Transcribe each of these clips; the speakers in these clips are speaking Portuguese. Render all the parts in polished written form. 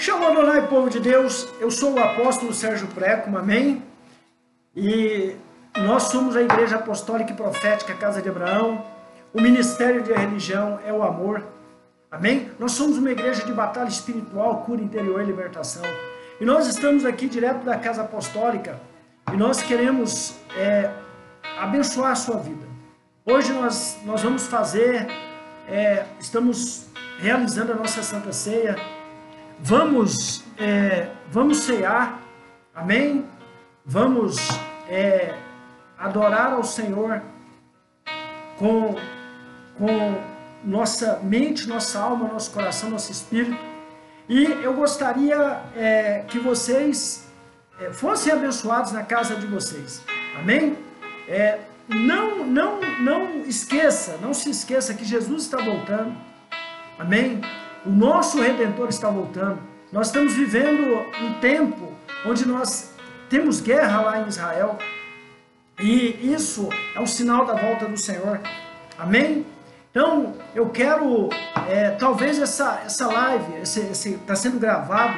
Shalom Adonai, povo de Deus, eu sou o apóstolo Sérgio Précoma, amém? E nós somos a Igreja Apostólica e Profética Casa de Abraão, o ministério de religião é o amor, amém? Nós somos uma igreja de batalha espiritual, cura interior e libertação. E nós estamos aqui direto da Casa Apostólica e nós queremos abençoar a sua vida. Hoje nós vamos fazer, estamos realizando a nossa Santa Ceia. Vamos cear, amém? Vamos adorar ao Senhor com nossa mente, nossa alma, nosso coração, nosso espírito. E eu gostaria que vocês fossem abençoados na casa de vocês, amém? Não esqueça, não se esqueça que Jesus está voltando, amém? O nosso Redentor está voltando. Nós estamos vivendo um tempo onde nós temos guerra lá em Israel. E isso é um sinal da volta do Senhor. Amém? Então, eu quero, talvez essa live, está sendo gravado,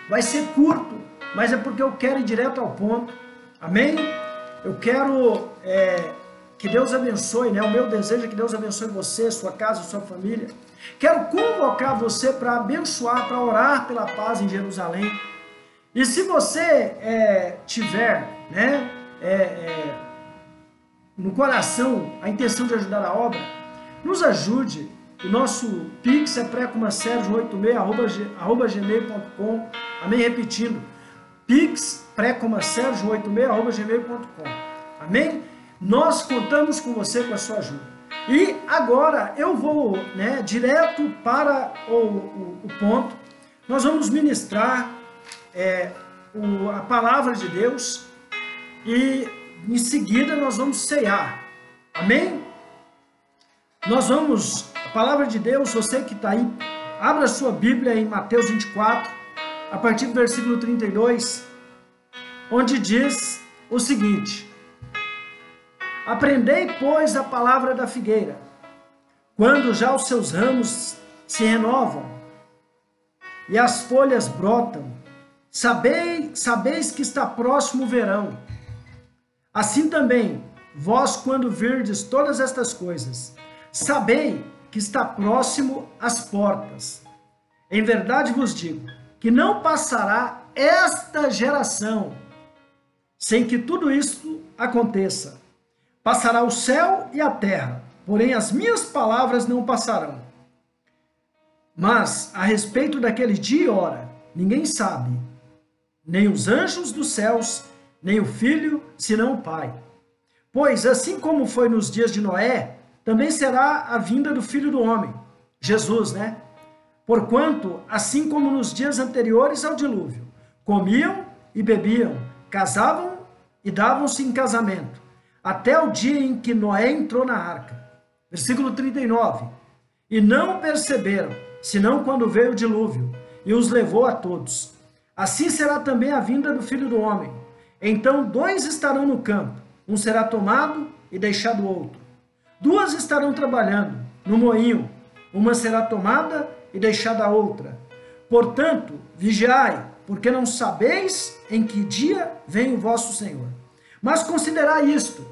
vai ser curto, mas é porque eu quero ir direto ao ponto. Amém? Eu quero que Deus abençoe, né? O meu desejo é que Deus abençoe você, sua casa, sua família. Quero convocar você para abençoar, para orar pela paz em Jerusalém. E se você tiver, né, no coração a intenção de ajudar a obra, nos ajude. O nosso Pix é precomasergio86@gmail.com. Amém? Repetindo, Pix precomasergio86@gmail.com. Amém? Nós contamos com você, com a sua ajuda. E agora eu vou, né, direto para o ponto. Nós vamos ministrar a palavra de Deus e em seguida nós vamos cear. Amém? A palavra de Deus, você que está aí, abra sua Bíblia em Mateus 24, a partir do versículo 32, onde diz o seguinte: Aprendei, pois, a palavra da figueira, quando já os seus ramos se renovam e as folhas brotam, sabeis que está próximo o verão. Assim também, vós, quando virdes todas estas coisas, sabei que está próximo às portas. Em verdade vos digo, que não passará esta geração sem que tudo isto aconteça. Passará o céu e a terra, porém as minhas palavras não passarão. Mas, a respeito daquele dia e hora, ninguém sabe, nem os anjos dos céus, nem o Filho, senão o Pai. Pois, assim como foi nos dias de Noé, também será a vinda do Filho do Homem, Jesus, né? Porquanto, assim como nos dias anteriores ao dilúvio, comiam e bebiam, casavam e davam-se em casamento, até o dia em que Noé entrou na arca. Versículo 39. E não perceberam, senão quando veio o dilúvio, e os levou a todos. Assim será também a vinda do Filho do Homem. Então 2 estarão no campo, um será tomado e deixado outro. 2 estarão trabalhando no moinho, uma será tomada e deixada a outra. Portanto, vigiai, porque não sabeis em que dia vem o vosso Senhor. Mas considerai isto: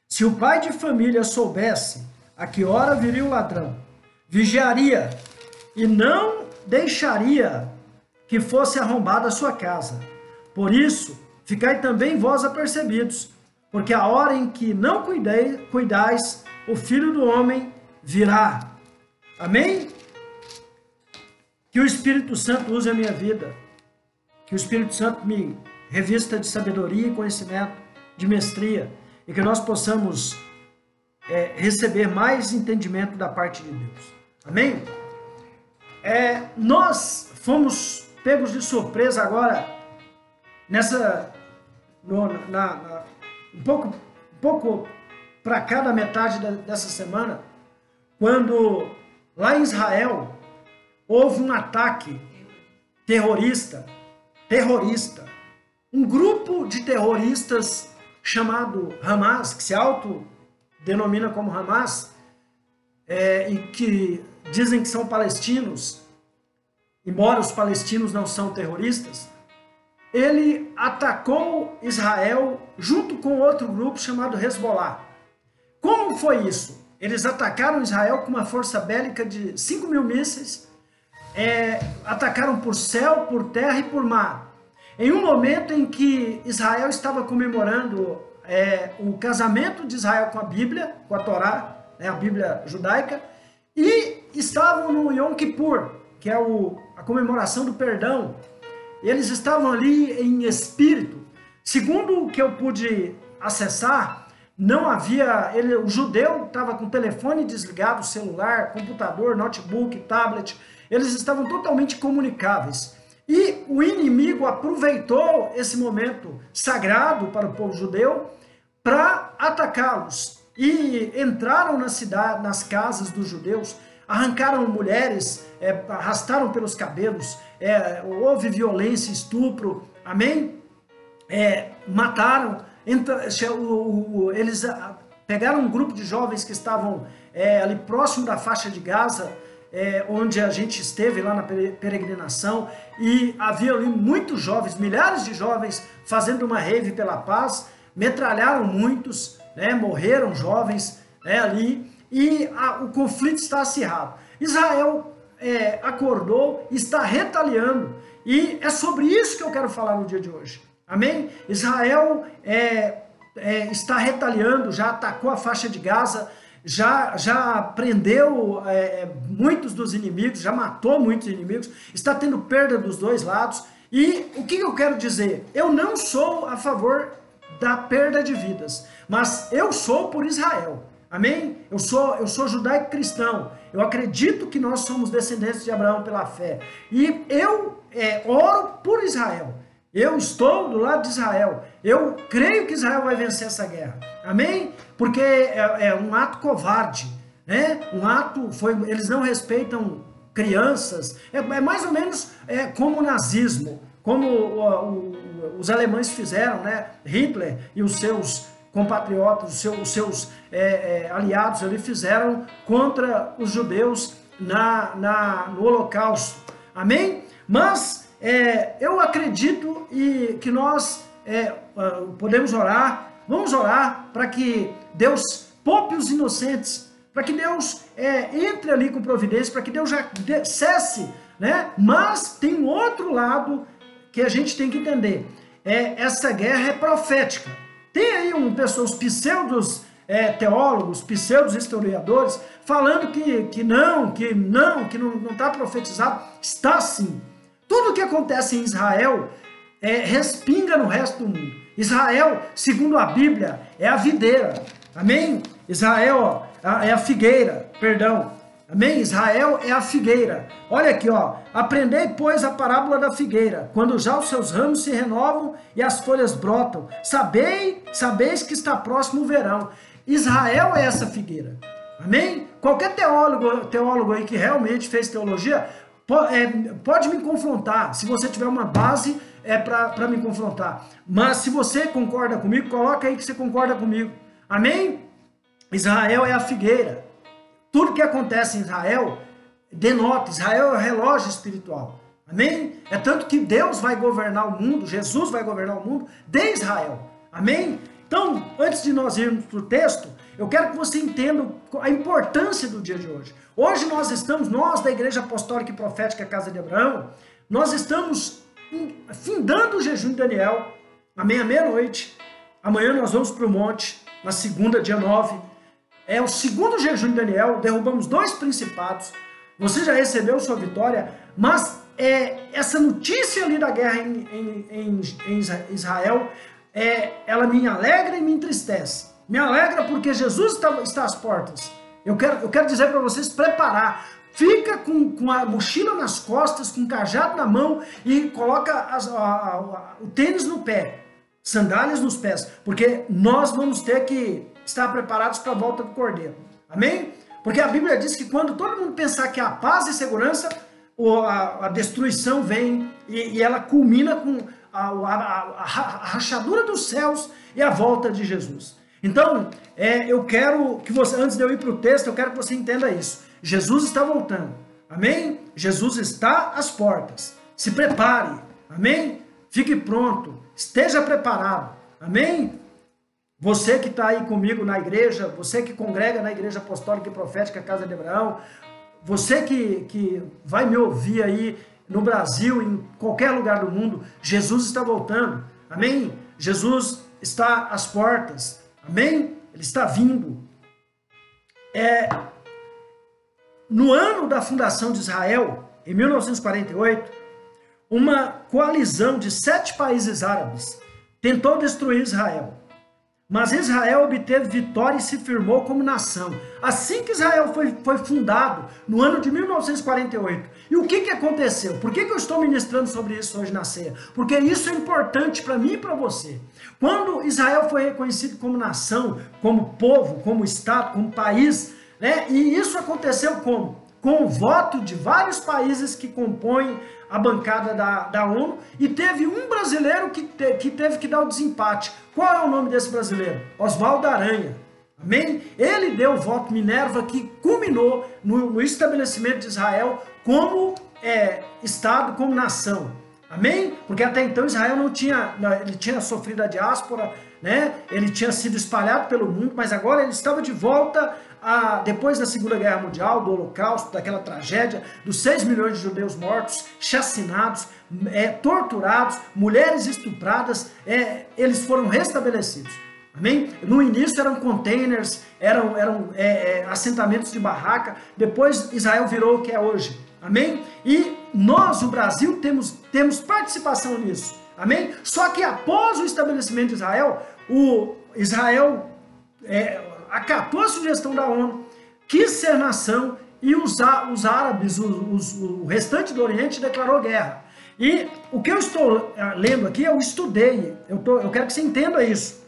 se o pai de família soubesse a que hora viria o ladrão, vigiaria e não deixaria que fosse arrombada a sua casa. Por isso, ficai também vós apercebidos, porque a hora em que não cuidais, o Filho do Homem virá. Amém? Que o Espírito Santo use a minha vida, que o Espírito Santo me revista de sabedoria e conhecimento, de mestria, e que nós possamos receber mais entendimento da parte de Deus. Amém? Nós fomos pegos de surpresa agora, um pouco para cá da metade dessa semana, quando lá em Israel houve um ataque terrorista, um grupo de terroristas chamado Hamas, que se autodenomina como Hamas, e que dizem que são palestinos, embora os palestinos não são terroristas, ele atacou Israel junto com outro grupo chamado Hezbollah. Como foi isso? Eles atacaram Israel com uma força bélica de 5.000 mísseis, atacaram por céu, por terra e por mar. Em um momento em que Israel estava comemorando o casamento de Israel com a Bíblia, com a Torá, a Bíblia judaica, e estavam no Yom Kippur, que é a comemoração do perdão. Eles estavam ali em espírito. Segundo o que eu pude acessar, não havia... o judeu estava com o telefone desligado, celular, computador, notebook, tablet. Eles estavam totalmente comunicáveis. E o inimigo aproveitou esse momento sagrado para o povo judeu para atacá-los. E entraram na cidade, nas casas dos judeus, arrancaram mulheres, arrastaram pelos cabelos, houve violência, estupro, amém? Mataram, eles pegaram um grupo de jovens que estavam ali próximo da faixa de Gaza, onde a gente esteve lá na peregrinação, e havia ali muitos jovens, milhares de jovens fazendo uma rave pela paz, metralharam muitos, morreram jovens ali, e o conflito está acirrado. Israel acordou, está retaliando, e é sobre isso que eu quero falar no dia de hoje, amém? Israel está retaliando, já atacou a faixa de Gaza, já prendeu muitos dos inimigos, já matou muitos inimigos, está tendo perda dos dois lados. E o que eu quero dizer? Eu não sou a favor da perda de vidas, mas eu sou por Israel, amém? Eu sou judaico-cristão, eu acredito que nós somos descendentes de Abraão pela fé, e eu oro por Israel. Eu estou do lado de Israel. Eu creio que Israel vai vencer essa guerra. Amém? Porque é um ato covarde, né? Eles não respeitam crianças. É mais ou menos como o nazismo, como os alemães fizeram, né? Hitler e os seus compatriotas, os seus aliados ali fizeram contra os judeus no Holocausto. Amém? Mas eu acredito que nós podemos orar, vamos orar para que Deus poupe os inocentes, para que Deus entre ali com providência, para que Deus já cesse, né? Mas tem um outro lado que a gente tem que entender, essa guerra é profética. Tem aí os pseudos teólogos, pseudos historiadores, falando que não está profetizado. Está sim. Tudo que acontece em Israel respinga no resto do mundo. Israel, segundo a Bíblia, é a videira. Amém? Israel é a figueira, perdão. Amém? Israel é a figueira. Olha aqui, ó. Aprendei, pois, a parábola da figueira, quando já os seus ramos se renovam e as folhas brotam. Sabeis que está próximo o verão. Israel é essa figueira. Amém? Qualquer teólogo aí que realmente fez teologia pode me confrontar, se você tiver uma base para me confrontar. Mas se você concorda comigo, coloca aí que você concorda comigo. Amém? Israel é a figueira. Tudo que acontece em Israel denota, Israel é o relógio espiritual. Amém? É tanto que Deus vai governar o mundo, Jesus vai governar o mundo de Israel. Amém? Então, antes de nós irmos para o texto, eu quero que você entenda a importância do dia de hoje. Hoje nós da Igreja Apostólica e Profética Casa de Abraão, nós estamos findando o jejum de Daniel, amém, à meia-noite. Amanhã nós vamos para o monte, na segunda, dia 9. É o segundo jejum de Daniel, derrubamos 2 principados. Você já recebeu sua vitória, mas essa notícia ali da guerra em Israel, ela me alegra e me entristece. Me alegra porque Jesus está às portas. Eu quero dizer para vocês preparar. Fica com a mochila nas costas, com o cajado na mão e coloca o tênis no pé, sandálias nos pés, porque nós vamos ter que estar preparados para a volta do Cordeiro. Amém? Porque a Bíblia diz que quando todo mundo pensar que há paz e segurança, a destruição vem e ela culmina com a rachadura dos céus e a volta de Jesus. Então, eu quero que você, antes de eu ir para o texto, eu quero que você entenda isso. Jesus está voltando. Amém? Jesus está às portas. Se prepare, amém? Fique pronto, esteja preparado, amém? Você que está aí comigo na igreja, você que congrega na Igreja Apostólica e Profética Casa de Abraão, você que vai me ouvir aí no Brasil, em qualquer lugar do mundo, Jesus está voltando, amém? Jesus está às portas, amém? Ele está vindo. No ano da fundação de Israel, em 1948, uma coalizão de 7 países árabes tentou destruir Israel. Mas Israel obteve vitória e se firmou como nação. Assim que Israel foi fundado, no ano de 1948. E o que aconteceu? Por que eu estou ministrando sobre isso hoje na ceia? Porque isso é importante para mim e para você. Quando Israel foi reconhecido como nação, como povo, como estado, como país, né? E isso aconteceu como? Com o voto de vários países que compõem a bancada da ONU, e teve um brasileiro que teve que dar o desempate. Qual é o nome desse brasileiro? Oswaldo Aranha. Amém? Ele deu o voto Minerva, que culminou no estabelecimento de Israel como Estado, como nação. Amém? Porque até então Israel ele tinha sofrido a diáspora, né? Ele tinha sido espalhado pelo mundo, mas agora ele estava de volta depois da Segunda Guerra Mundial, do Holocausto, daquela tragédia, dos 6 milhões de judeus mortos, chacinados, torturados, mulheres estupradas, eles foram restabelecidos. Amém? No início eram containers, eram assentamentos de barraca, depois Israel virou o que é hoje. Amém? E nós, o Brasil, temos participação nisso. Amém? Só que após o estabelecimento de Israel, Israel acatou a sugestão da ONU, quis ser nação, e os árabes, o restante do Oriente, declarou guerra. E o que eu estou lendo aqui, eu estudei, eu quero que você entenda isso.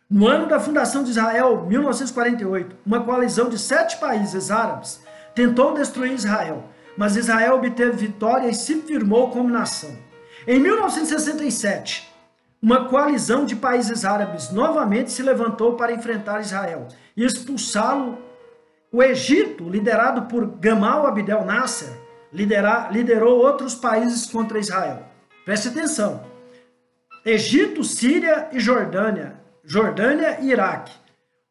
No ano da fundação de Israel, 1948, uma coalizão de 7 países árabes tentou destruir Israel, mas Israel obteve vitória e se firmou como nação. Em 1967, uma coalizão de países árabes novamente se levantou para enfrentar Israel e expulsá-lo. O Egito, liderado por Gamal Abdel Nasser, liderou outros países contra Israel. Preste atenção. Egito, Síria e Jordânia e Iraque.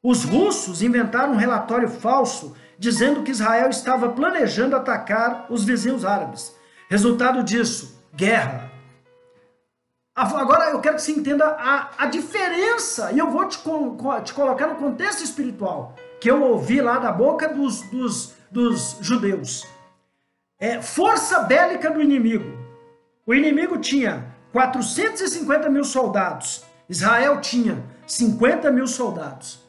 Os russos inventaram um relatório falso dizendo que Israel estava planejando atacar os vizinhos árabes. Resultado disso, guerra. Agora eu quero que você entenda a diferença, e eu vou te colocar no contexto espiritual, que eu ouvi lá da boca dos judeus. Força bélica do inimigo. O inimigo tinha 450 mil soldados, Israel tinha 50 mil soldados.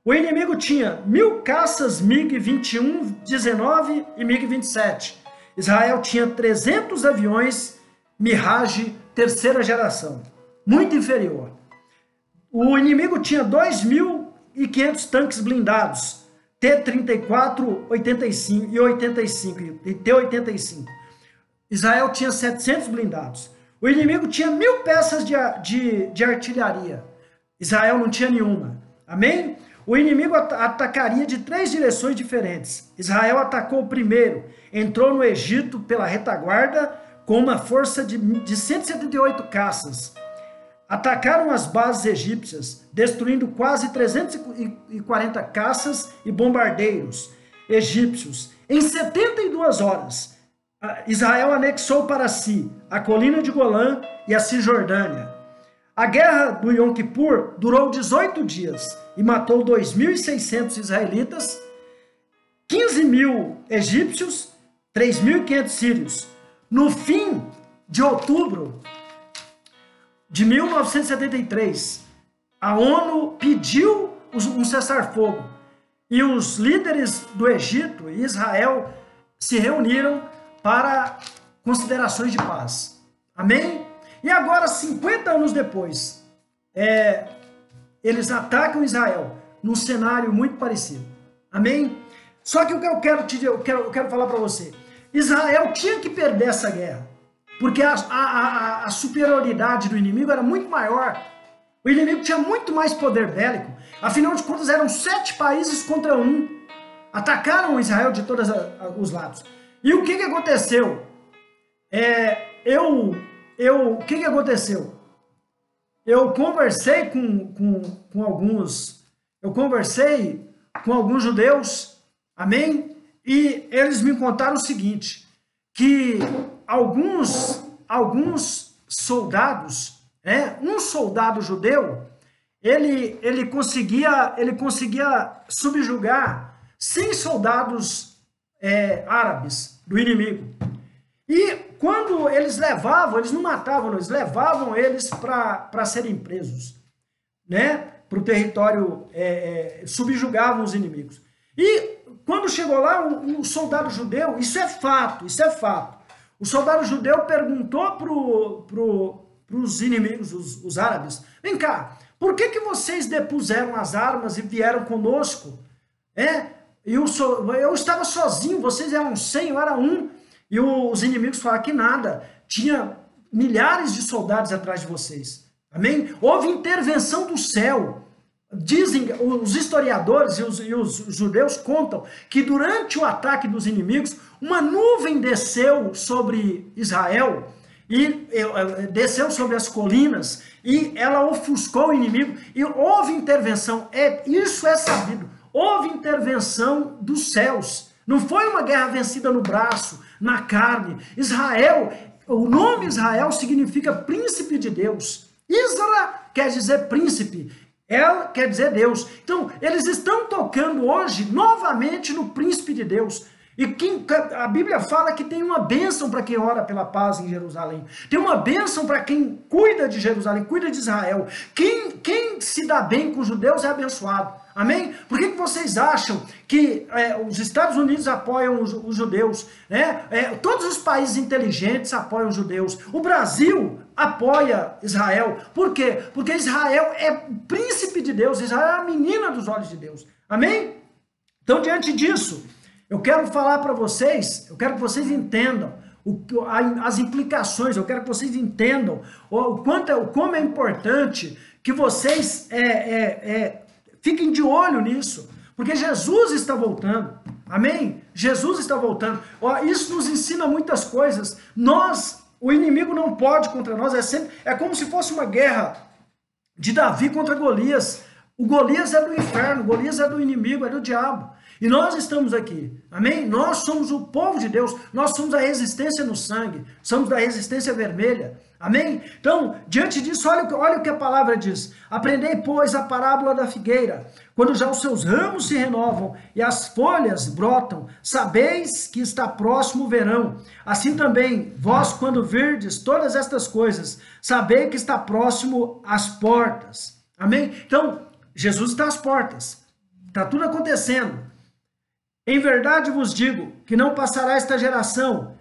O inimigo tinha 1000 caças MiG-21, 19 e MiG-27. Israel tinha 300 aviões Mirage terceira geração, muito inferior. O inimigo tinha 2.500 tanques blindados, T-34, 85 e T-85. Israel tinha 700 blindados. O inimigo tinha 1000 peças de artilharia. Israel não tinha nenhuma. Amém? O inimigo atacaria de 3 direções diferentes. Israel atacou primeiro, entrou no Egito pela retaguarda com uma força de 178 caças. Atacaram as bases egípcias, destruindo quase 340 caças e bombardeiros egípcios. Em 72 horas, Israel anexou para si a colina de Golã e a Cisjordânia. A guerra do Yom Kippur durou 18 dias e matou 2.600 israelitas, 15.000 egípcios, 3.500 sírios. No fim de outubro de 1973, a ONU pediu um cessar-fogo e os líderes do Egito e Israel se reuniram para considerações de paz. Amém? E agora, 50 anos depois, eles atacam Israel num cenário muito parecido. Amém? Só que o que eu quero falar para você, Israel tinha que perder essa guerra, porque a superioridade do inimigo era muito maior. O inimigo tinha muito mais poder bélico. Afinal de contas, eram 7 países contra 1. Atacaram Israel de todos os lados. E o que aconteceu? O que aconteceu? Eu conversei com alguns, judeus, amém? E eles me contaram o seguinte, que alguns soldados, um soldado judeu, ele conseguia subjugar 100 soldados árabes do inimigo. E quando eles não matavam, eles levavam eles para serem presos, né? Para o território, subjugavam os inimigos. E quando chegou lá, o soldado judeu, isso é fato. O soldado judeu perguntou para os inimigos, os árabes, vem cá, por que vocês depuseram as armas e vieram conosco? Eu estava sozinho, vocês eram 100, eu era um. E os inimigos falaram que nada, tinha milhares de soldados atrás de vocês. Amém? Houve intervenção do céu. Dizem, os historiadores e os judeus contam que durante o ataque dos inimigos, uma nuvem desceu sobre Israel e desceu sobre as colinas e ela ofuscou o inimigo e houve intervenção. Isso é sabido. Houve intervenção dos céus. Não foi uma guerra vencida no braço, na carne. Israel, o nome Israel significa príncipe de Deus. Isra quer dizer príncipe. El quer dizer Deus. Então, eles estão tocando hoje novamente no príncipe de Deus. E a Bíblia fala que tem uma bênção para quem ora pela paz em Jerusalém. Tem uma bênção para quem cuida de Jerusalém, cuida de Israel. Quem se dá bem com os judeus é abençoado. Amém? Por que vocês acham que os Estados Unidos apoiam os judeus? Todos os países inteligentes apoiam os judeus. O Brasil apoia Israel. Por quê? Porque Israel é príncipe de Deus. Israel é a menina dos olhos de Deus. Amém? Então, diante disso, eu quero falar para vocês, eu quero que vocês entendam as implicações, eu quero que vocês entendam como é importante que vocês fiquem de olho nisso, porque Jesus está voltando, amém? Jesus está voltando. Isso nos ensina muitas coisas. O inimigo não pode contra nós, é como se fosse uma guerra de Davi contra Golias. O Golias é do inferno, Golias é do inimigo, é do diabo. E nós estamos aqui, amém? Nós somos o povo de Deus, nós somos a resistência no sangue, somos da resistência vermelha, amém? Então, diante disso, olha o que a palavra diz. Aprendei, pois, a parábola da figueira, quando já os seus ramos se renovam e as folhas brotam, sabeis que está próximo o verão. Assim também, vós, quando virdes todas estas coisas, sabei que está próximo às portas, amém? Então, Jesus está às portas, está tudo acontecendo. Em verdade vos digo que não passará esta geração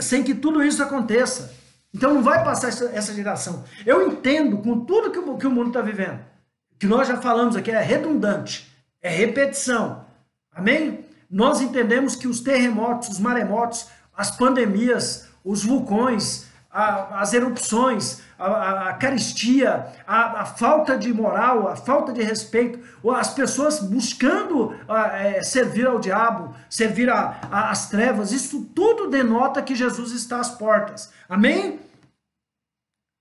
sem que tudo isso aconteça. Então não vai passar essa geração. Eu entendo com tudo que o mundo está vivendo, que nós já falamos aqui, é redundante, é repetição. Amém? Nós entendemos que os terremotos, os maremotos, as pandemias, os vulcões, as erupções, a carestia, a falta de moral, a falta de respeito, as pessoas buscando servir ao diabo, servir às trevas, isso tudo denota que Jesus está às portas. Amém?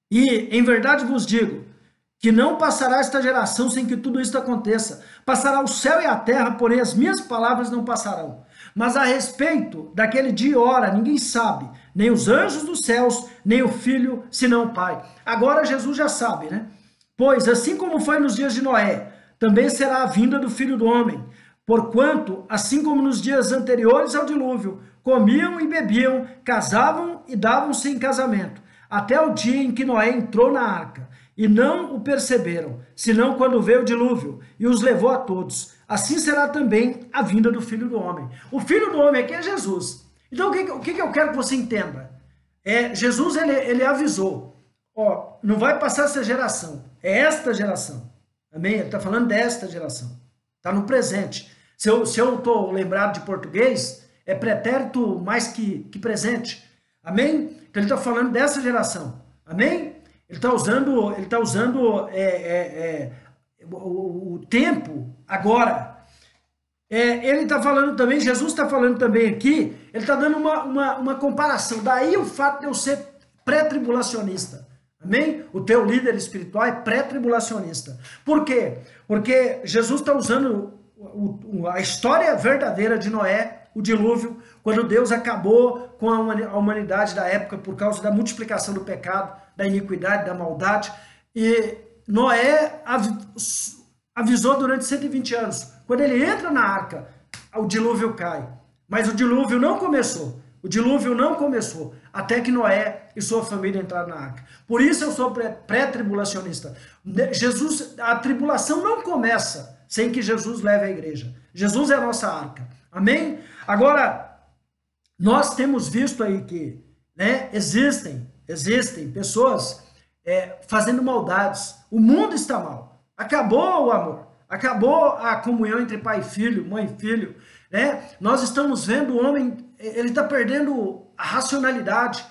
E em verdade vos digo que não passará esta geração sem que tudo isso aconteça. Passará o céu e a terra, porém as minhas palavras não passarão. Mas a respeito daquele dia e hora, ninguém sabe, nem os anjos dos céus, nem o Filho, senão o Pai. Agora Jesus já sabe, né? Pois assim como foi nos dias de Noé, também será a vinda do Filho do Homem. Porquanto, assim como nos dias anteriores ao dilúvio, comiam e bebiam, casavam e davam-se em casamento, até o dia em que Noé entrou na arca, e não o perceberam, senão quando veio o dilúvio, e os levou a todos. Assim será também a vinda do Filho do Homem. O Filho do Homem aqui é Jesus. Então, o que eu quero que você entenda? Jesus, ele avisou, não vai passar essa geração, é esta geração. Amém? Ele está falando desta geração. Está no presente. Se eu estou lembrado de português, é pretérito mais que presente. Amém? Então, ele está falando dessa geração. Amém? Ele está usando o tempo agora. ele está falando também, Jesus está falando também aqui, ele está dando uma comparação. Daí o fato de eu ser pré-tribulacionista. Amém? O teu líder espiritual é pré-tribulacionista. Por quê? Porque Jesus está usando a história verdadeira de Noé, o dilúvio, quando Deus acabou com a humanidade da época por causa da multiplicação do pecado, da iniquidade, da maldade. E Noé avisou durante 120 anos. Quando ele entra na arca, o dilúvio cai. Mas o dilúvio não começou. O dilúvio não começou até que Noé e sua família entraram na arca. Por isso eu sou pré-tribulacionista. A tribulação não começa sem que Jesus leve a igreja. Jesus é a nossa arca. Amém? Agora, nós temos visto aí que, né, existem pessoas fazendo maldades. O mundo está mal. Acabou o amor. Acabou a comunhão entre pai e filho, mãe e filho. Né? Nós estamos vendo o homem, ele está perdendo a racionalidade.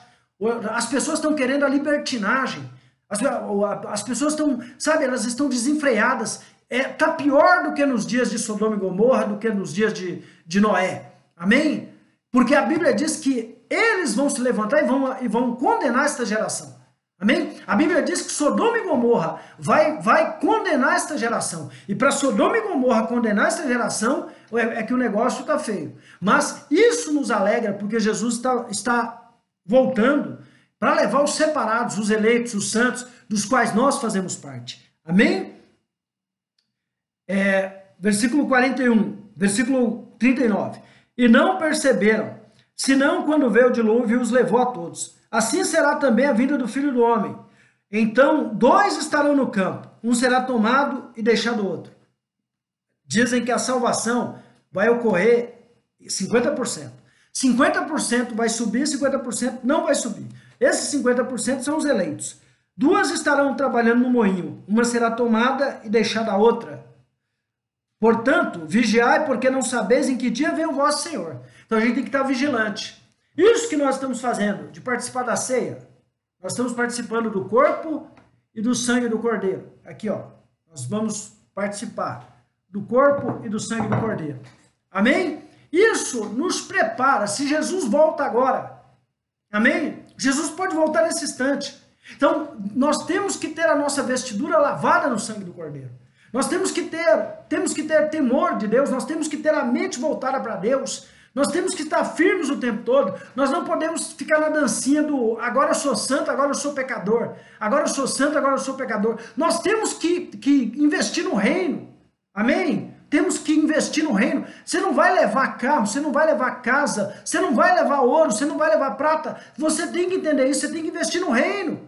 As pessoas estão querendo a libertinagem. As pessoas estão, sabe, elas estão desenfreadas. Está pior do que nos dias de Sodoma e Gomorra, do que nos dias de Noé. Amém? Porque a Bíblia diz que eles vão se levantar e vão condenar esta geração. Amém? A Bíblia diz que Sodoma e Gomorra vai condenar esta geração. E para Sodoma e Gomorra condenar esta geração, é que o negócio está feio. Mas isso nos alegra, porque Jesus está voltando para levar os separados, os eleitos, os santos, dos quais nós fazemos parte. Amém? Versículo 41, versículo 39. E não perceberam, senão quando veio o dilúvio os levou a todos. Assim será também a vinda do Filho do Homem. Então, 2 estarão no campo, um será tomado e deixado outro. Dizem que a salvação vai ocorrer 50%. 50% vai subir, 50% não vai subir. Esses 50% são os eleitos. 2 estarão trabalhando no moinho, uma será tomada e deixada a outra. Portanto, vigiai, porque não sabeis em que dia vem o vosso Senhor. Então a gente tem que estar vigilante. Isso que nós estamos fazendo, de participar da ceia, nós estamos participando do corpo e do sangue do Cordeiro. Aqui, ó, nós vamos participar do corpo e do sangue do Cordeiro. Amém? Isso nos prepara, se Jesus volta agora. Amém? Jesus pode voltar nesse instante. Então, nós temos que ter a nossa vestidura lavada no sangue do Cordeiro. Nós temos que ter temor de Deus, nós temos que ter a mente voltada para Deus. Nós temos que estar firmes o tempo todo. Nós não podemos ficar na dancinha do agora eu sou santo, agora eu sou pecador. Agora eu sou santo, agora eu sou pecador. Nós temos que investir no reino. Amém? Temos que investir no reino. Você não vai levar carro, você não vai levar casa, você não vai levar ouro, você não vai levar prata. Você tem que entender isso, você tem que investir no reino.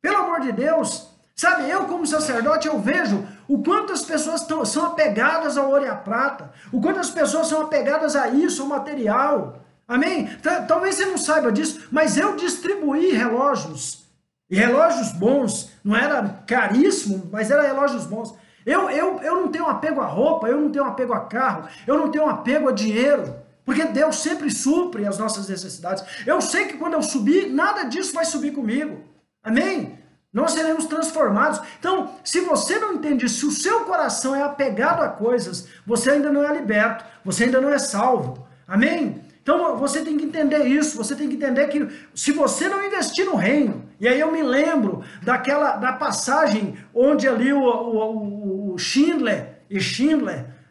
Pelo amor de Deus. Sabe, eu como sacerdote, eu vejo o quanto as pessoas são apegadas ao ouro e à prata, o quanto as pessoas são apegadas a isso, ao material. Amém? Talvez você não saiba disso, mas eu distribuí relógios, e relógios bons, não era caríssimo, mas eram relógios bons. Eu não tenho apego a roupa, eu não tenho apego a carro, eu não tenho apego a dinheiro, porque Deus sempre supre as nossas necessidades. Eu sei que quando eu subir, nada disso vai subir comigo. Amém? Nós seremos transformados. Então, se você não entende, se o seu coração é apegado a coisas, você ainda não é liberto, você ainda não é salvo. Amém? Então, você tem que entender isso, você tem que entender que se você não investir no reino, e aí eu me lembro da passagem onde ali o Schindler,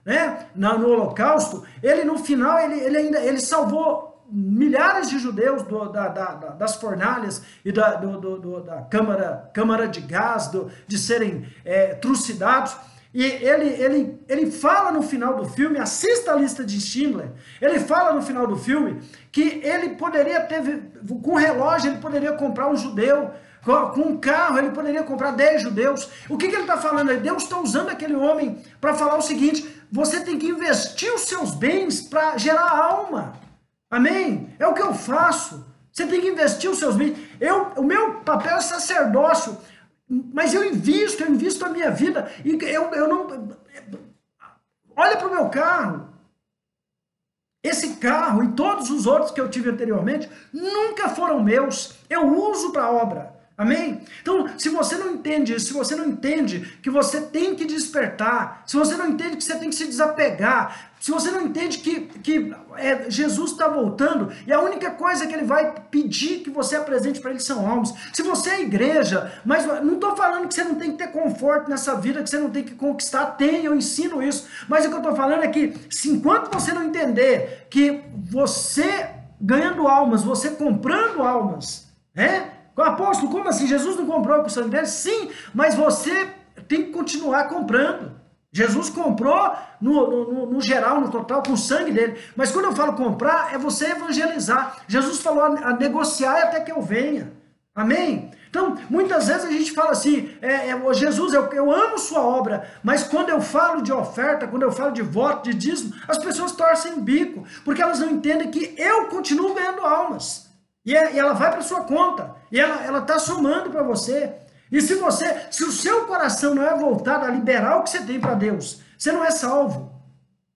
né, no Holocausto, ele no final, ele salvou milhares de judeus das fornalhas e da câmara de gás, de serem trucidados. E ele fala no final do filme, assista a lista de Schindler, ele fala no final do filme que ele poderia ter, com relógio, ele poderia comprar um judeu, com um carro, ele poderia comprar 10 judeus. O que ele está falando aí? Deus está usando aquele homem para falar o seguinte: você tem que investir os seus bens para gerar alma. Amém? É o que eu faço. Você tem que investir os seus bens. O meu papel é sacerdócio, mas eu invisto a minha vida. E eu não... Olha para o meu carro. Esse carro e todos os outros que eu tive anteriormente nunca foram meus. Eu uso para a obra. Amém? Então, se você não entende isso, se você não entende que você tem que despertar, se você não entende que você tem que se desapegar, se você não entende que Jesus está voltando e a única coisa que ele vai pedir que você apresente para ele são almas. Se você é igreja, mas não estou falando que você não tem que ter conforto nessa vida, que você não tem que conquistar, tem, eu ensino isso. Mas o que eu estou falando é que, se enquanto você não entender que você ganhando almas, você comprando almas, apóstolo, como assim? Jesus não comprou com o sangue dele? Sim, mas você tem que continuar comprando. Jesus comprou no geral, no total, com o sangue dele. Mas quando eu falo comprar, é você evangelizar. Jesus falou a negociar até que eu venha. Amém? Então, muitas vezes a gente fala assim, Jesus, eu amo sua obra, mas quando eu falo de oferta, quando eu falo de voto, de dízimo, as pessoas torcem o bico, porque elas não entendem que eu continuo ganhando almas. E ela vai para sua conta, e ela está somando para você. E se o seu coração não é voltado a liberar o que você tem para Deus, você não é salvo.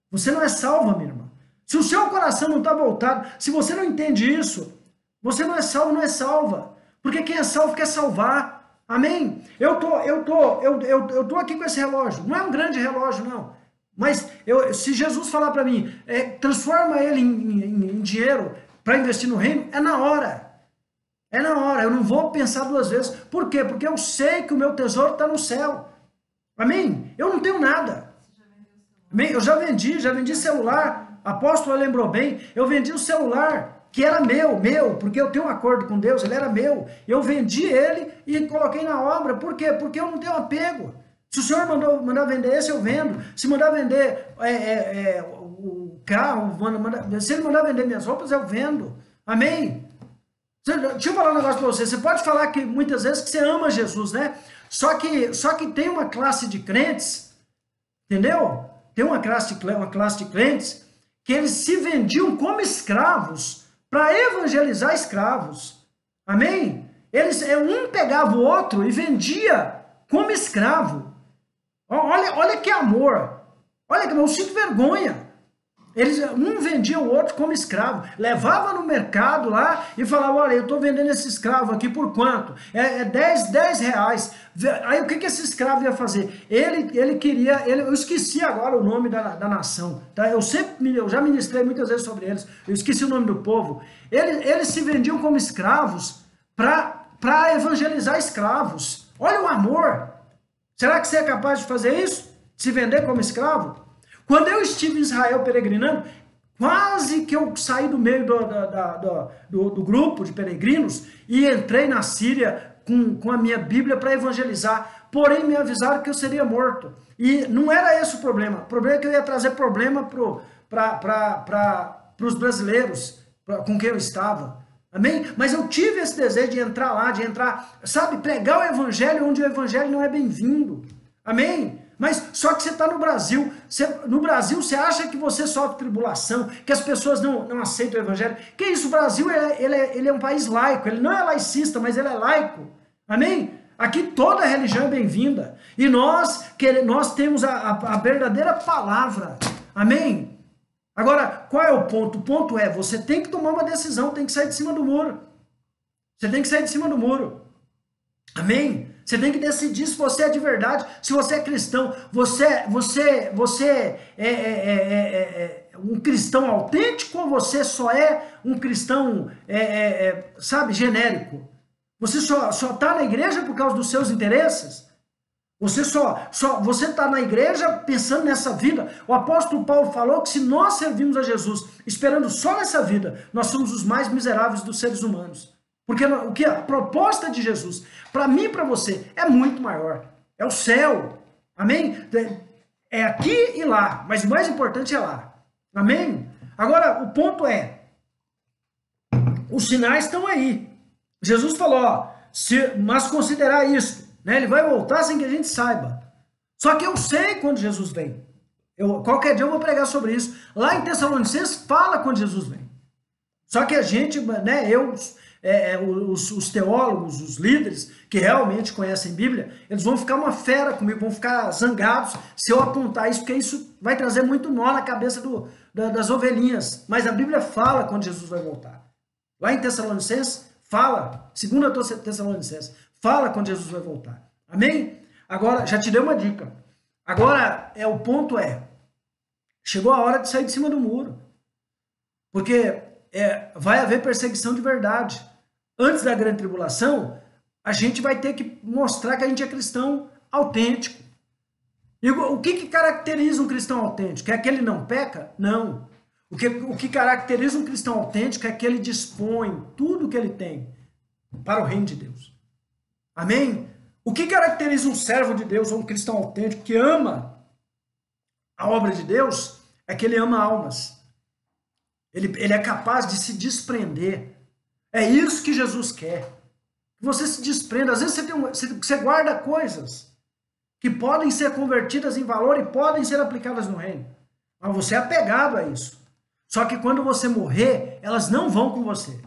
Você não é salva, minha irmã. Se o seu coração não está voltado, se você não entende isso, você não é salvo, não é salva. Porque quem é salvo quer salvar. Amém? Eu tô aqui com esse relógio. Não é um grande relógio, não. Mas se Jesus falar para mim, transforma ele em dinheiro para investir no reino, é na hora. É na hora, eu não vou pensar duas vezes. Por quê? Porque eu sei que o meu tesouro está no céu. Amém? Eu não tenho nada. Amém? Eu já vendi celular. Apóstolo lembrou bem, eu vendi o celular, que era meu, porque eu tenho um acordo com Deus, ele era meu. Eu vendi ele e coloquei na obra. Por quê? Porque eu não tenho apego. Se o senhor mandar vender esse, eu vendo. Se mandar vender o carro, se ele mandar vender minhas roupas, eu vendo. Amém? Deixa eu falar um negócio para você. Você pode falar que muitas vezes que você ama Jesus, né? Só que tem uma classe de crentes, entendeu? Tem uma classe de crentes que eles se vendiam como escravos para evangelizar escravos. Amém? Um pegava o outro e vendia como escravo. Olha que amor. Olha que eu sinto vergonha. Um vendia o outro como escravo, levava no mercado lá e falava, olha, eu estou vendendo esse escravo aqui por quanto? 10 reais. Aí o que esse escravo ia fazer? Ele queria, eu esqueci agora o nome da nação, tá? Eu já ministrei muitas vezes sobre eles, eu esqueci o nome do povo. Eles se vendiam como escravos para evangelizar escravos. Olha o amor. Será que você é capaz de fazer isso? Se vender como escravo? Quando eu estive em Israel peregrinando, quase que eu saí do meio do grupo de peregrinos e entrei na Síria com a minha Bíblia para evangelizar. Porém, me avisaram que eu seria morto. E não era esse o problema. O problema é que eu ia trazer problema para os brasileiros com quem eu estava. Amém? Mas eu tive esse desejo de entrar lá, sabe, pregar o evangelho onde o evangelho não é bem-vindo. Amém? Mas só que você está no Brasil, no Brasil você acha que você sofre tribulação, que as pessoas não aceitam o evangelho. Que isso, o Brasil ele é um país laico, ele não é laicista, mas ele é laico. Amém? Aqui toda religião é bem-vinda. E nós temos a verdadeira palavra. Amém? Agora, qual é o ponto? O ponto é, você tem que tomar uma decisão, tem que sair de cima do muro. Você tem que sair de cima do muro. Amém? Você tem que decidir se você é de verdade, se você é cristão. Você é um cristão autêntico ou você só é um cristão, sabe, genérico? Você só está na igreja por causa dos seus interesses? Você está na igreja pensando nessa vida. O apóstolo Paulo falou que se nós servimos a Jesus esperando só nessa vida, nós somos os mais miseráveis dos seres humanos. Porque a proposta de Jesus, para mim e para você, é muito maior. É o céu. Amém? É aqui e lá, mas o mais importante é lá. Amém? Agora, o ponto é, os sinais estão aí. Jesus falou, mas considerar isso, né? Ele vai voltar sem que a gente saiba. Só que eu sei quando Jesus vem. Qualquer dia eu vou pregar sobre isso. Lá em Tessalonicenses fala quando Jesus vem. Só que a gente, né, os teólogos, os líderes que realmente conhecem Bíblia, eles vão ficar uma fera comigo, vão ficar zangados se eu apontar isso, porque isso vai trazer muito nó na cabeça das ovelhinhas. Mas a Bíblia fala quando Jesus vai voltar. Lá em Tessalonicenses, fala, 2 Tessalonicenses, Fala quando Jesus vai voltar. Amém? Agora, já te dei uma dica. Agora, o ponto chegou a hora de sair de cima do muro. Porque vai haver perseguição de verdade. Antes da grande tribulação, a gente vai ter que mostrar que a gente é cristão autêntico. E o que caracteriza um cristão autêntico? É que ele não peca? Não. O que caracteriza um cristão autêntico é que ele dispõe tudo que ele tem para o reino de Deus. Amém? O que caracteriza um servo de Deus ou um cristão autêntico que ama a obra de Deus é que ele ama almas. Ele é capaz de se desprender. É isso que Jesus quer. Que você se desprenda. Às vezes você guarda coisas que podem ser convertidas em valor e podem ser aplicadas no reino. Mas você é apegado a isso. Só que quando você morrer, elas não vão com você.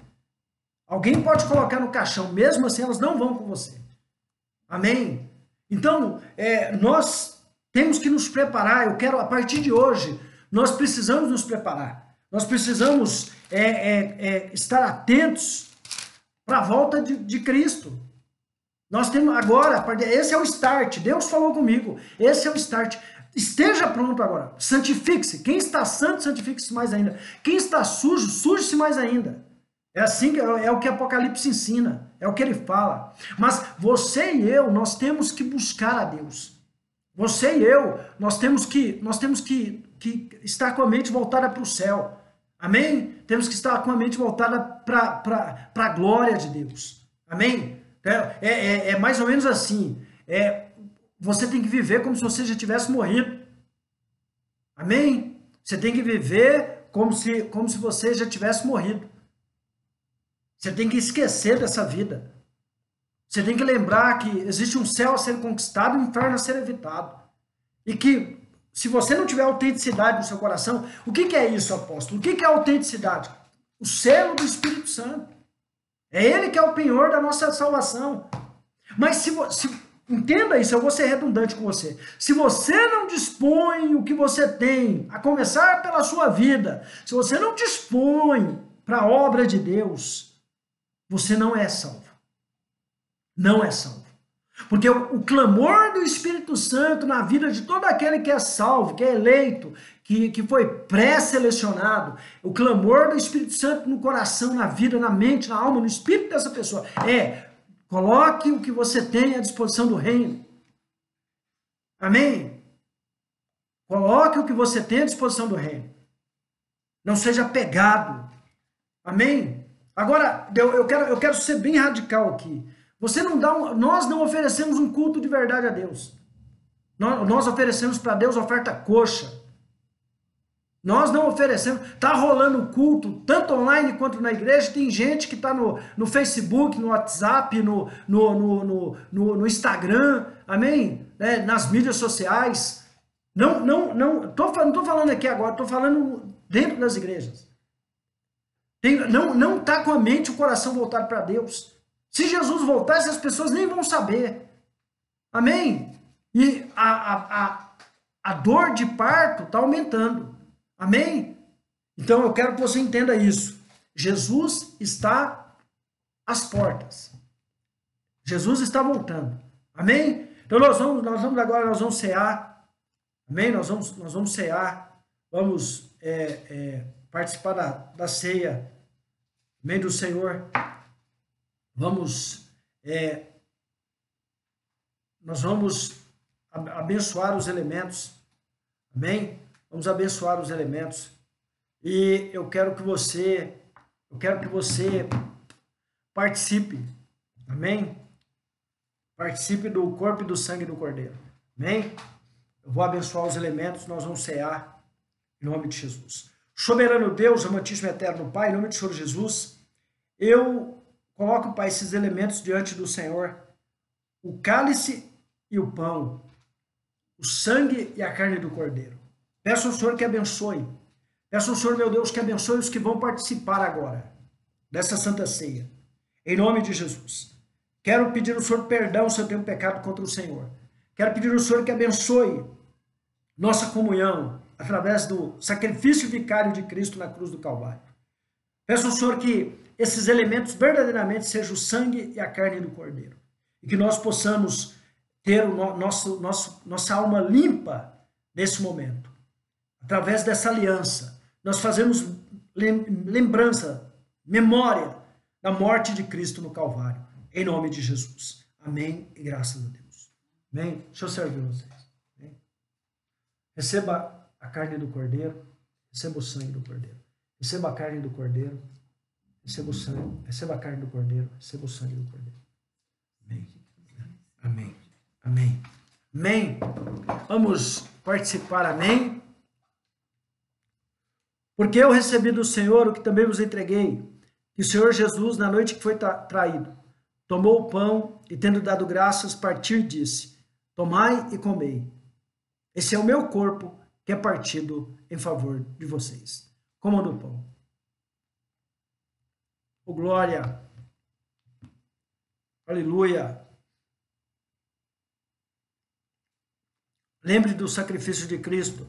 Alguém pode colocar no caixão, mesmo assim elas não vão com você. Amém? Então, nós temos que nos preparar. Eu quero, a partir de hoje, nós precisamos nos preparar. Nós precisamos estar atentos para a volta de Cristo. Nós temos agora, esse é o start. Deus falou comigo, esse é o start. Esteja pronto agora, santifique-se. Quem está santo, santifique-se mais ainda. Quem está sujo, suje-se mais ainda. É assim que é o que Apocalipse ensina, é o que ele fala. Mas você e eu, nós temos que buscar a Deus. Você e eu, nós temos que estar com a mente voltada para o céu. Amém? Temos que estar com a mente voltada para a glória de Deus. Amém? É mais ou menos assim. Você tem que viver como se você já tivesse morrido. Amém? Você tem que viver como se você já tivesse morrido. Você tem que esquecer dessa vida. Você tem que lembrar que existe um céu a ser conquistado e um inferno a ser evitado. E que, se você não tiver autenticidade no seu coração, o que é isso, apóstolo? O que é autenticidade? O selo do Espírito Santo. É ele que é o penhor da nossa salvação. Mas entenda isso, eu vou ser redundante com você. Se você não dispõe o que você tem, a começar pela sua vida, se você não dispõe para a obra de Deus, você não é salvo. Não é salvo. Porque o clamor do Espírito Santo na vida de todo aquele que é salvo, que é eleito, que foi pré-selecionado, o clamor do Espírito Santo no coração, na vida, na mente, na alma, no espírito dessa pessoa, coloque o que você tem à disposição do reino. Amém? Coloque o que você tem à disposição do reino. Não seja apegado. Amém? Agora, eu quero ser bem radical aqui. Nós não oferecemos um culto de verdade a Deus. Nós oferecemos para Deus oferta coxa. Nós não oferecemos. Está rolando culto, tanto online quanto na igreja. Tem gente que está no Facebook, no WhatsApp, no Instagram, amém? Nas mídias sociais. Não estou falando aqui agora, estou falando dentro das igrejas. Não está com a mente e o coração voltado para Deus. Se Jesus voltar, essas pessoas nem vão saber. Amém? E a dor de parto está aumentando. Amém? Então eu quero que você entenda isso. Jesus está às portas. Jesus está voltando. Amém? Então nós vamos agora, nós vamos cear. Amém? Nós vamos cear. Vamos participar da ceia. Amém? Do Senhor. Nós vamos abençoar os elementos. Amém? Vamos abençoar os elementos. E eu quero que você participe. Amém? Participe do corpo e do sangue do Cordeiro. Amém? Eu vou abençoar os elementos, nós vamos cear em nome de Jesus. Soberano Deus, amantíssimo e eterno Pai, em nome do Senhor Jesus, eu coloco, Pai, esses elementos diante do Senhor, o cálice e o pão, o sangue e a carne do Cordeiro. Peço ao Senhor que abençoe. Peço ao Senhor, meu Deus, que abençoe os que vão participar agora dessa Santa Ceia. Em nome de Jesus. Quero pedir ao Senhor perdão se eu tenho pecado contra o Senhor. Quero pedir ao Senhor que abençoe nossa comunhão através do sacrifício vicário de Cristo na cruz do Calvário. Peço ao Senhor que esses elementos verdadeiramente sejam o sangue e a carne do Cordeiro. e que nós possamos ter nossa alma limpa nesse momento. Através dessa aliança, nós fazemos lembrança, memória da morte de Cristo no Calvário, em nome de Jesus. Amém e graças a Deus. Amém? Deixa eu servir vocês. Amém? Receba a carne do Cordeiro, receba o sangue do Cordeiro. Receba a carne do Cordeiro, receba o sangue, receba a carne do Cordeiro, receba o sangue do Cordeiro. Amém. Amém. Amém. Amém. Vamos participar, amém? Porque eu recebi do Senhor o que também vos entreguei, que o Senhor Jesus, na noite que foi traído, tomou o pão e, tendo dado graças, partiu e disse: tomai e comei. Esse é o meu corpo que é partido em favor de vocês. Comam do pão. Oh, glória! Aleluia! Lembre do sacrifício de Cristo.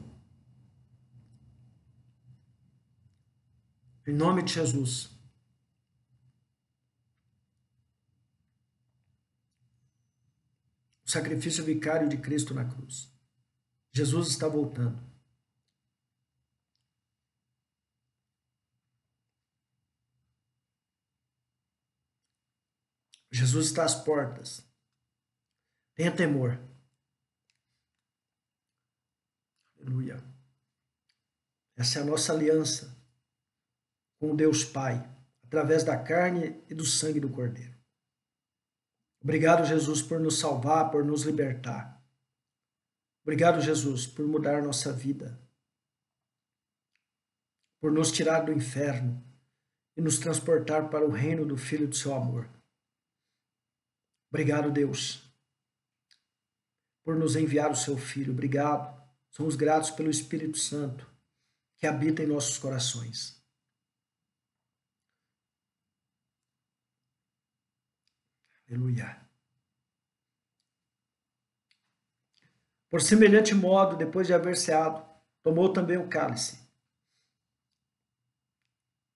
Em nome de Jesus. O sacrifício vicário de Cristo na cruz. Jesus está voltando. Jesus está às portas. Tenha temor. Aleluia. Essa é a nossa aliança com Deus Pai, através da carne e do sangue do Cordeiro. Obrigado, Jesus, por nos salvar, por nos libertar. Obrigado, Jesus, por mudar nossa vida, por nos tirar do inferno e nos transportar para o reino do Filho do seu amor. Obrigado, Deus, por nos enviar o seu Filho. Obrigado. Somos gratos pelo Espírito Santo que habita em nossos corações. Aleluia. Por semelhante modo, depois de haver ceado, tomou também o cálice.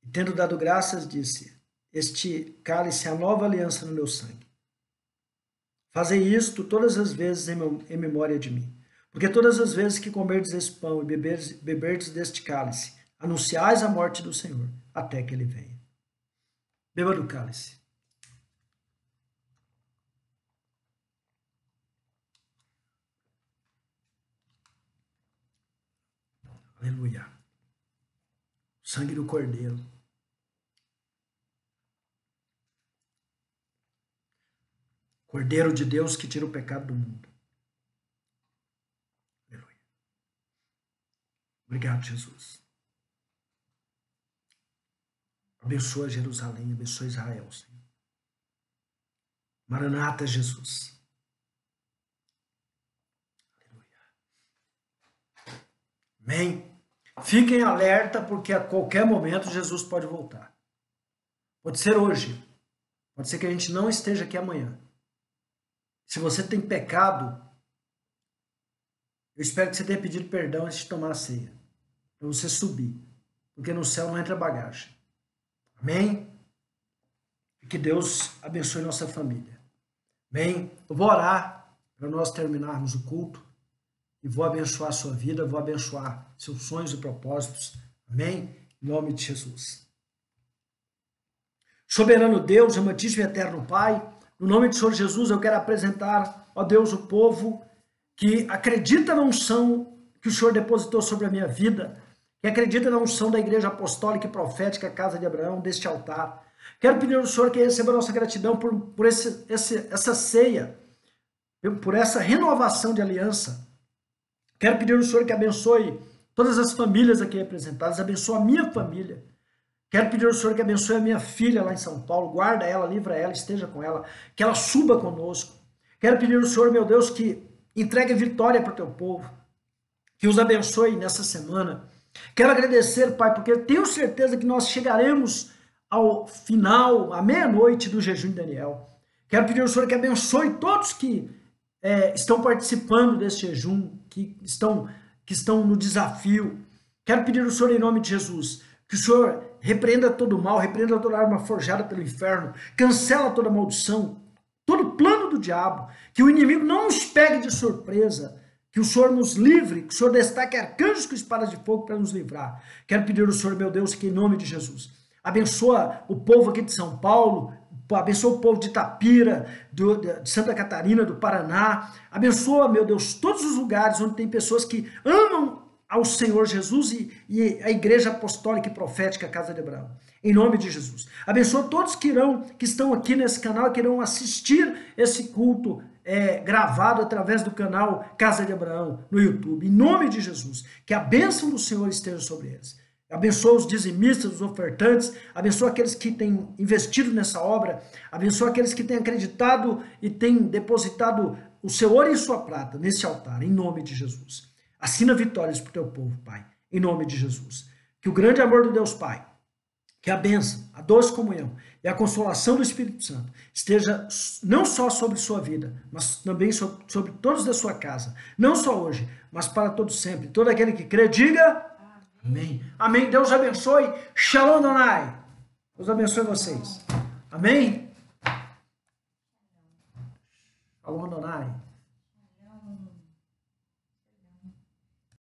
E tendo dado graças, disse: este cálice é a nova aliança no meu sangue. Fazei isto todas as vezes em memória de mim. Porque todas as vezes que comerdes esse pão e beberdes deste cálice, anunciais a morte do Senhor, até que ele venha. Beba do cálice. Aleluia. Sangue do Cordeiro. Cordeiro de Deus que tira o pecado do mundo. Aleluia. Obrigado, Jesus. Abençoa Jerusalém, abençoa Israel, Senhor. Maranata, Jesus. Aleluia. Amém. Fiquem alerta, porque a qualquer momento Jesus pode voltar. Pode ser hoje. Pode ser que a gente não esteja aqui amanhã. Se você tem pecado, eu espero que você tenha pedido perdão antes de tomar a ceia. Para você subir. Porque no céu não entra bagagem. Amém? E que Deus abençoe nossa família. Amém? Eu vou orar para nós terminarmos o culto. E vou abençoar a sua vida, vou abençoar seus sonhos e propósitos. Amém? Em nome de Jesus. Soberano Deus, amantíssimo e eterno Pai, no nome do Senhor Jesus, eu quero apresentar, ó Deus, o povo que acredita na unção que o Senhor depositou sobre a minha vida, que acredita na unção da Igreja Apostólica e Profética Casa de Abraão, deste altar. Quero pedir ao Senhor que receba a nossa gratidão por essa ceia, por essa renovação de aliança. Quero pedir ao Senhor que abençoe todas as famílias aqui representadas, abençoe a minha família. Quero pedir ao Senhor que abençoe a minha filha lá em São Paulo, guarda ela, livra ela, esteja com ela, que ela suba conosco. Quero pedir ao Senhor, meu Deus, que entregue vitória para o teu povo, que os abençoe nessa semana. Quero agradecer, Pai, porque tenho certeza que nós chegaremos ao final, à meia-noite do jejum de Daniel. Quero pedir ao Senhor que abençoe todos que estão participando desse jejum, que estão no desafio. Quero pedir ao Senhor, em nome de Jesus, que o Senhor repreenda todo o mal, repreenda toda arma forjada pelo inferno, cancela toda maldição, todo todo plano do diabo, que o inimigo não nos pegue de surpresa, que o Senhor nos livre, que o Senhor destaque arcanjos com espadas de fogo para nos livrar. Quero pedir ao Senhor, meu Deus, que em nome de Jesus, abençoa o povo aqui de São Paulo, abençoa o povo de Itapira, de Santa Catarina, do Paraná, abençoa, meu Deus, todos os lugares onde tem pessoas que amam ao Senhor Jesus e a Igreja Apostólica e Profética Casa de Abraão. Em nome de Jesus. Abençoa todos que estão aqui nesse canal e que irão assistir esse culto gravado através do canal Casa de Abraão no YouTube. Em nome de Jesus. Que a bênção do Senhor esteja sobre eles. Abençoa os dizimistas, os ofertantes, abençoa aqueles que têm investido nessa obra, abençoa aqueles que têm acreditado e têm depositado o seu ouro e sua prata nesse altar, em nome de Jesus. Assina vitórias para o teu povo, Pai, em nome de Jesus. Que o grande amor do Deus Pai, que a bênção, a doce comunhão e a consolação do Espírito Santo esteja não só sobre sua vida, mas também sobre todos da sua casa, não só hoje, mas para todos sempre. Todo aquele que crê, diga amém. Amém. Deus abençoe. Shalom Adonai. Deus abençoe vocês. Amém. Shalom Adonai.